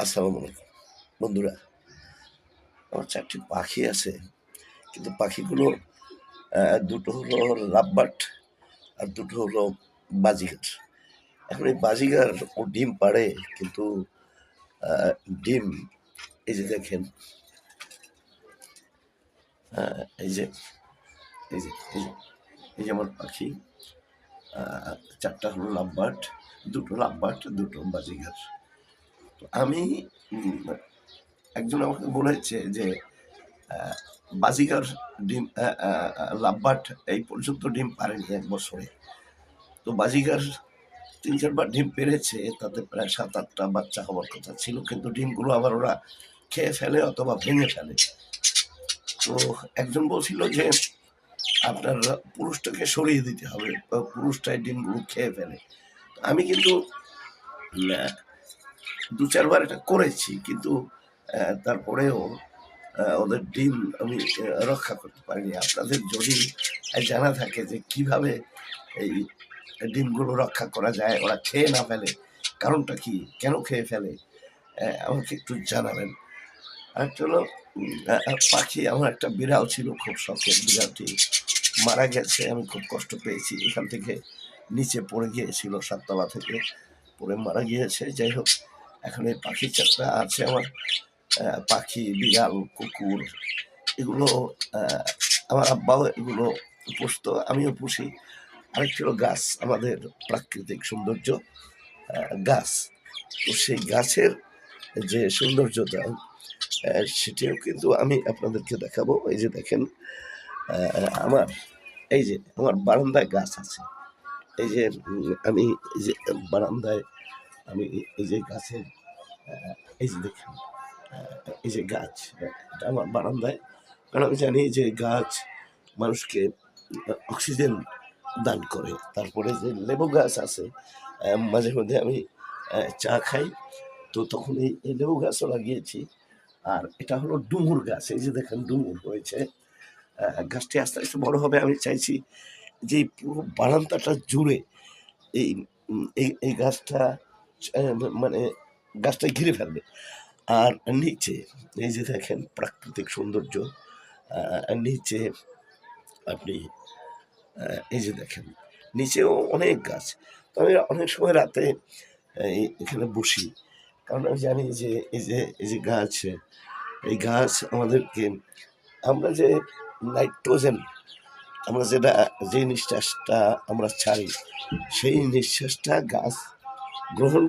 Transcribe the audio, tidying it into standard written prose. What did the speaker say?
আসসালামু আলাইকুম বন্ধুরা। আমার ৪টি পাখি আছে, কিন্তু পাখিগুলো দুটো হলো লাভবার্ড আর দুটো হলো বাজিগার। এখন এই বাজিগার ও ডিম পাড়ে, কিন্তু ডিম এই যে দেখেন, এই যে এই যে এই যে এই যে আমার পাখি, ৪টা হলো লাভবার্ড, দুটো লাভবার্ড, দুটো বাজিগার। তো আমি একজন আমাকে বলেছে যে বাজিগার ডিম লাভবার্ড এই পর্যন্ত ডিম পারেনি এক বছরে। তো বাজিগার ৩-৪ বার ডিম পেড়েছে, তাতে প্রায় ৭-৮টা বাচ্চা হওয়ার কথা ছিল, কিন্তু ডিমগুলো আবার ওরা খেয়ে ফেলে অথবা ভেঙে ফেলে। তো একজন বলছিল যে আপনার পুরুষটাকে সরিয়ে দিতে হবে, পুরুষটাই ডিমগুলো খেয়ে ফেলে। আমি কিন্তু ২-৪ বার এটা করেছি, কিন্তু তারপরেও ওদের ডিম আমি রক্ষা করতে পারিনি। আপনাদের যদি জানা থাকে যে কিভাবে এই ডিমগুলো রক্ষা করা যায়, ওরা খেয়ে না ফেলে, কারণটা কি, কেন খেয়ে ফেলে, আমাকে একটু জানাবেন। আরেকটা হলো পাখি, আমার একটা বিড়াল ছিল, খুব শখের। বিড়ালটি মারা গেছে, আমি খুব কষ্ট পেয়েছি। এখান থেকে নিচে পড়ে গিয়েছিল, 7 তলা থেকে পড়ে মারা গিয়েছে। যাই হোক, এখন এই পাখি 4টা আছে আমার। পাখি, বিড়াল, কুকুর, এগুলো আমার আব্বাও এগুলো পুষতো, আমিও পুষি। আরেকটি হলো গাছ, আমাদের প্রাকৃতিক সৌন্দর্য গাছ। তো সেই গাছের যে সৌন্দর্যতা, সেটিও কিন্তু আমি আপনাদেরকে দেখাবো। এই যে দেখেন, আমার এই যে আমার বারান্দায় গাছ আছে। এই যে আমি এই যে বারান্দায় আমি এই যে গাছের এই যে দেখেন, এই যে গাছ, এটা আমার বারান্দায়। কারণ আমি জানি যে গাছ মানুষকে অক্সিজেন দান করে। তারপরে যে লেবু গাছ আছে, মাঝে মধ্যে আমি চা খাই, তো তখন এই লেবু গাছও লাগিয়েছি। আর এটা হলো ডুমুর গাছ, এই যে দেখেন ডুমুর হয়েছে। গাছটি আস্তে আস্তে বড় হবে। আমি চাইছি যে এই পুরো বারান্দাটা জুড়ে এই এই গাছটা মানে গাছটা ঘিরে ফেলবে। আর নিচে এই যে দেখেন প্রাকৃতিক সৌন্দর্য, নিচে আপনি এই যে দেখেন নিচেও অনেক গাছ। তো আমি অনেক সময় রাতে এখানে বসি, কারণ আমি জানি যে এই যে গাছ, এই গাছ আমাদেরকে, আমরা যে নাইট্রোজেন, আমরা যে নিঃশ্বাসটা আমরা ছাড়ি, সেই নিঃশ্বাসটা গাছ গ্রহণ